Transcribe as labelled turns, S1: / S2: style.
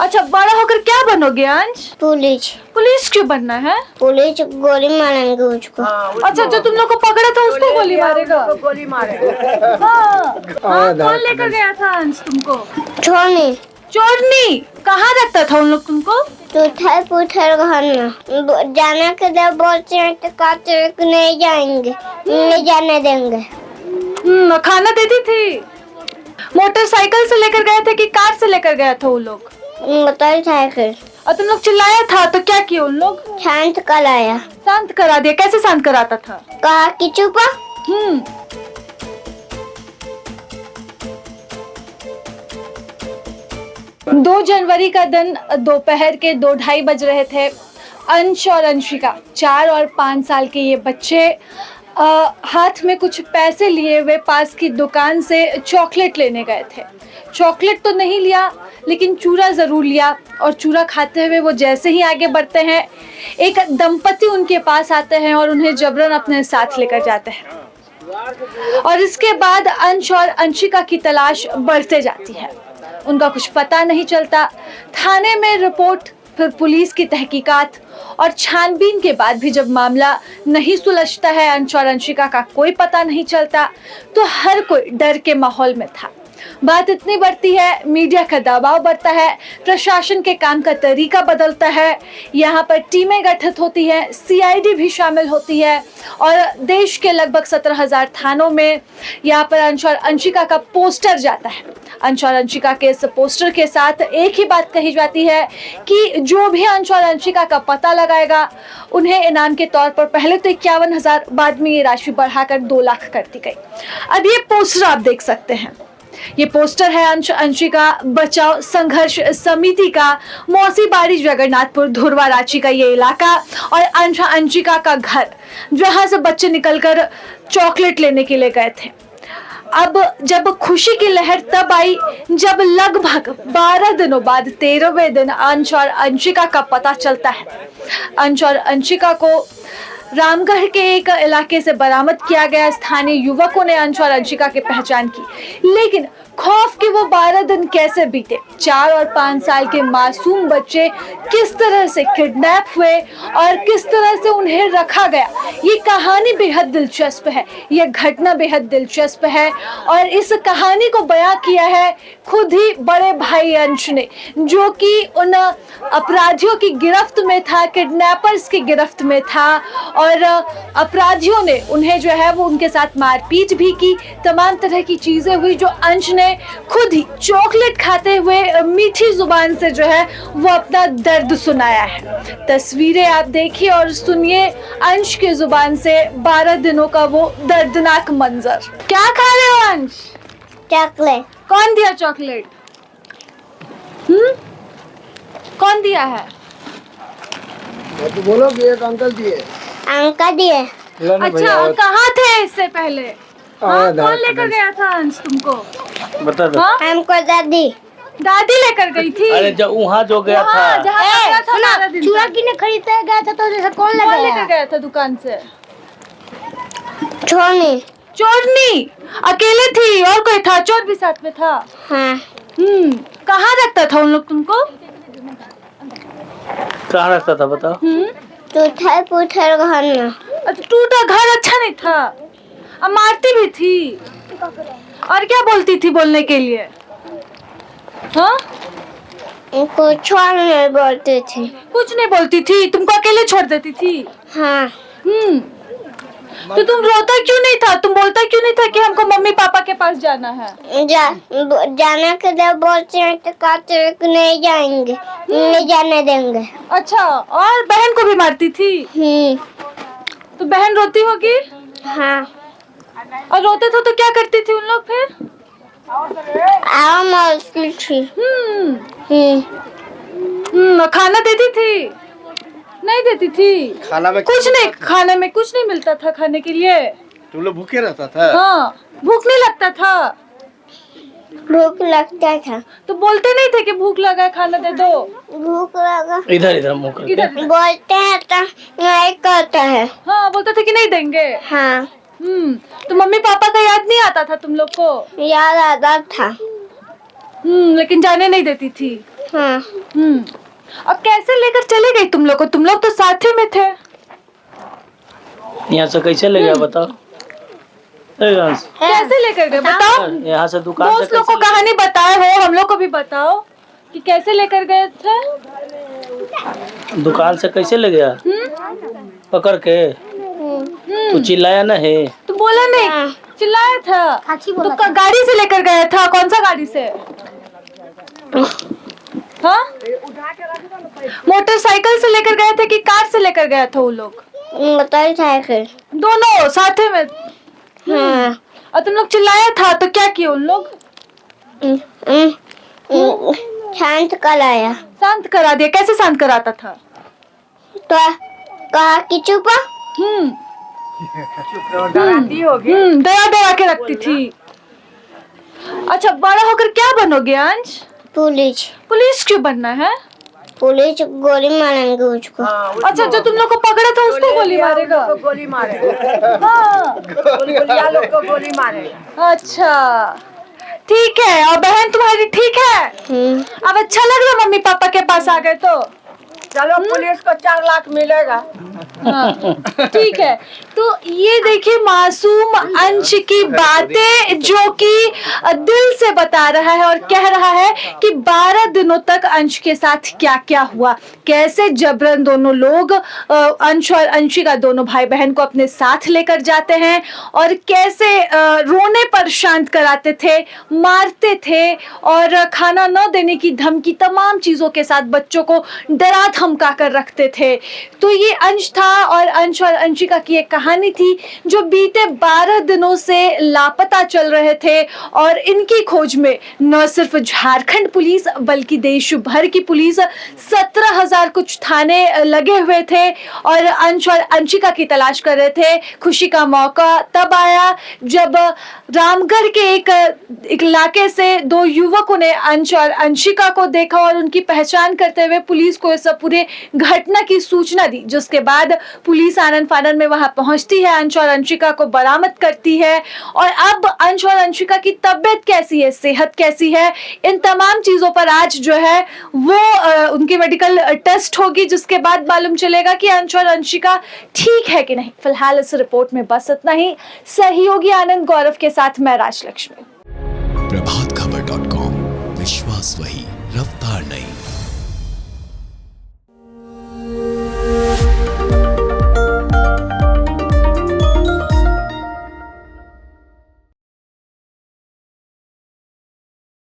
S1: अच्छा, बड़ा होकर क्या बनोगे अंश?
S2: पुलिस।
S1: पुलिस क्यों बनना है?
S2: पुलिस गोली मारेंगे उसको।
S1: अच्छा, जो तुम लोग को पकड़ा था उसको गोली मारेगा?
S3: गोली मारेगा।
S1: हाँ, कौन लेकर गया था अंश तुमको?
S2: छोड़नी
S1: चोरनी। कहाँ रखता था उन लोग तुमको?
S2: उठर पुथर घर में जाने के लिए बोलते हैं तो कहते हैं कि नहीं जाएंगे, नहीं जाने देंगे।
S1: खाना देती थी? मोटरसाइकिल से लेकर गए थे कि कार से लेकर गया था वो लोग?
S2: मोटरसाइकिल।
S1: और तुम लोग चिल्लाया था तो क्या किया उन लोग?
S2: शांत कराया।
S1: शांत करा दिया? कैसे शांत कराता था?
S2: कहा कि चुप।
S1: 2 जनवरी का दिन दोपहर के 2:30 बज रहे थे। अंश और अंशिका 4 और 5 साल के ये बच्चे हाथ में कुछ पैसे लिए हुए पास की दुकान से चॉकलेट लेने गए थे। चॉकलेट तो नहीं लिया लेकिन चूरा ज़रूर लिया, और चूरा खाते हुए वो जैसे ही आगे बढ़ते हैं एक दंपति उनके पास आते हैं और उन्हें जबरन अपने साथ लेकर जाते हैं। और इसके बाद अंश और अंशिका की तलाश बढ़ते जाती है। उनका कुछ पता नहीं चलता। थाने में रिपोर्ट, फिर पुलिस की तहकीकात और छानबीन के बाद भी जब मामला नहीं सुलझता है, अंश और अंशिका का कोई पता नहीं चलता, तो हर कोई डर के माहौल में था। बात इतनी बढ़ती है, मीडिया का दबाव बढ़ता है, प्रशासन के काम का तरीका बदलता है, यहाँ पर टीमें गठित होती हैं, सीआईडी भी शामिल होती है, और देश के लगभग 17,000 थानों में यहाँ पर अंश और अंशिका का पोस्टर जाता है। अंश और अंशिका के इस पोस्टर के साथ एक ही बात कही जाती है कि जो भी अंश और अंशिका का पता लगाएगा उन्हें इनाम के तौर पर पहले तो 51,000, बाद में ये राशि बढ़ाकर 2 लाख कर दी गई। अब ये पोस्टर आप देख सकते हैं, ये पोस्टर है अंश अंशिका बचाओ संघर्ष समिति का। मौसीबाड़ी जगन्नाथपुर धुरवा रांची का ये इलाका और अंश अंशिका का घर, जहां से बच्चे निकलकर चॉकलेट लेने के लिए गए थे। अब जब खुशी की लहर तब आई जब लगभग 12 दिनों बाद 13वें दिन अंश और अंशिका का पता चलता है। अंश और अंशिका को रामगढ़ के एक इलाके से बरामद किया गया। स्थानीय युवकों ने अंश और अंशिका की पहचान की, लेकिन खौफ के वो 12 दिन कैसे बीते। 4 और 5 साल के मासूम बच्चे किस तरह से किडनैप हुए और किस तरह से उन्हें रखा गया, ये कहानी बेहद दिलचस्प है, ये घटना बेहद दिलचस्प है। और इस कहानी को बयां किया है खुद ही बड़े भाई अंश ने, जो कि उन अपराधियों की गिरफ्त में था, किडनैपर्स की गिरफ्त में था, और अपराधियों ने उन्हें जो है वो उनके साथ मारपीट भी की, तमाम तरह की चीजें हुई, जो अंश ने खुद ही चॉकलेट खाते हुए मीठी जुबान से जो है वो अपना दर्द सुनाया है। तस्वीरें आप देखिए और सुनिए अंश की जुबान से 12 दिनों का वो दर्दनाक मंजर। क्या खा रहे हो अंश?
S2: चॉकलेट।
S1: कौन दिया चॉकलेट? कौन दिया है?
S3: तो बोलो कि एक अंकल दिए।
S2: अंकल दिए।
S1: अच्छा, कहाँ थे इससे पहले? हाँ, कौन लेकर गया था अंश तुमको?
S3: बता दो।
S1: हाँ?
S2: हमको
S1: दादी लेकर गई थी।
S3: अरे जब वहाँ जो गया था,
S1: जहाँ गया था 12 दिन
S2: चूड़ा
S1: तक।
S2: किने खरीदते गया था तो जैसे कौन
S1: लेकर गया था दुकान से?
S2: छोड़नी।
S1: चोरनी। अकेले थी और कोई था? चोर भी साथ में था?
S2: हाँ।
S1: कहाँ रखता था उन लोग तुमको?
S3: कहाँ रखता था बताओ?
S2: उठर पुथर घर में।
S1: अच्छा, टूटा घर अच्छा नहीं था? अब मारती भी थी और क्या बोलती थी बोलने के लिए? हाँ,
S2: कुछ नहीं बोलती थी।
S1: कुछ नहीं बोलती थी, तुमको अकेले छोड़ देती थी?
S2: हाँ।
S1: तो तुम रोता क्यों नहीं था? तुम बोलता क्यों नहीं था कि हमको मम्मी पापा के पास जाना है?
S2: जाने के लिए बोलते हैं तो कहते हैं कि नहीं जाएंगे, नहीं जाने देंगे।
S1: अच्छा, और बहन को भी मारती थी? तो बहन रोती होगी?
S2: हाँ।
S1: और रोते थे तो क्या करती थी उन लोग फिर?
S2: मारती थी।
S1: खाना देती थी? नहीं देती थी?
S3: खाना में
S1: कुछ नहीं, खाने में कुछ नहीं मिलता था खाने के लिए?
S3: तुम लोग भूखे रहता था?
S1: हाँ, भूख नहीं लगता था?
S2: भूख लगता था
S1: तो बोलते नहीं थे कि भूख लगा है खाना दे दो?
S2: भूख लगा।
S3: इधर इधर मुंह करके।
S1: इधर
S2: बोलते हैं तो नहीं करता है।
S1: हाँ, बोलते थे कि नहीं देंगे।
S2: हाँ।
S1: तो मम्मी पापा का याद नहीं आता था तुम लोग को?
S2: याद आता था।
S1: लेकिन जाने नहीं देती थी।
S2: हाँ
S1: अब कैसे लेकर चले गई तुम लोग को? तुम लोग तो साथ ही में थे।
S4: यहाँ से कैसे ले गया बताओ? यहाँ से-
S1: कैसे लेकर गए बताओ?
S4: यहाँ से दुकान से
S1: दोस्त लोग को
S4: कैसे
S1: कहानी बताए हो, हम लोग को भी बताओ कि कैसे लेकर गए थे।
S4: दुकान से कैसे ले गया पकड़ के? तू चिल्लाया ना है?
S1: तुम बोला नहीं, चिल्लाया था। तो गाड़ी से लेकर गया था? कौन सा गाड़ी से? हाँ, मोटरसाइकिल से लेकर गए थे कि कार से लेकर गया था वो लोग?
S2: बताई था कि
S1: दोनों साथ में।
S2: हाँ
S1: और तुम लोग चिल्लाया था तो क्या किए उन लोग?
S2: शांत कराया
S1: शांत करा दिया। कैसे शांत कराता था?
S2: तो कहा कि चुप
S1: डरा डरा के रखती थी। अच्छा, बड़ा होकर क्या बनोगे अंश?
S2: पुलिस
S1: पुलिस क्यों बनना है?
S2: पुलिस गोली मारेंगे उसको।
S1: अच्छा, जो तुम लोग को पकड़ा था उसको गोली मारेगा?
S5: गोली मारेगा।
S1: हाँ,
S5: गुलगुलिया लोग को गोली मारेगा।
S1: अच्छा ठीक है। और बहन तुम्हारी ठीक है? अब अच्छा लग रहा मम्मी पापा के पास आ गए तो?
S5: चलो पुलिस को 4 लाख मिलेगा।
S1: हाँ, ठीक है। तो ये देखिए मासूम अंश की बातें जो कि दिल से बता रहा है और कह रहा है कि 12 दिनों तक अंश के साथ क्या क्या हुआ, कैसे जबरन दोनों लोग अंश और अंशिका दोनों भाई बहन को अपने साथ लेकर जाते हैं और कैसे रोने पर शांत कराते थे, मारते थे और खाना न देने की धमकी, तमाम चीजों के साथ बच्चों को डरा धमका कर रखते थे। तो ये अंश था और अंश और अंशिका की एक कहानी थी जो बीते 12 दिनों से लापता चल रहे थे और इनकी खोज में न सिर्फ झारखंड पुलिस बल्कि देश भर की पुलिस 17,000 कुछ थाने लगे हुए थे और अंश और अंशिका की तलाश कर रहे थे। खुशी का मौका तब आया जब रामगढ़ के एक इलाके से 2 युवकों ने अंश और अंशिका को देखा और उनकी पहचान करते हुए पुलिस को इस पूरे घटना की सूचना दी, जिसके बाद पुलिस आनन फानन में वहां पहुंचती है, अंश और अंशिका को बरामद करती है। और अब अंश और अंशिका की तबीयत कैसी है, सेहत कैसी है, इन तमाम चीजों पर आज जो है वो उनकी मेडिकल टेस्ट होगी, जिसके बाद मालूम चलेगा कि अंश और अंशिका ठीक है कि नहीं। फिलहाल इस रिपोर्ट में बस इतना ही। सहयोगी आनंद गौरव के साथ मैं राजलक्ष्मी।
S6: प्रभातखबर.com, विश्वास वही, रफ्तार नहीं।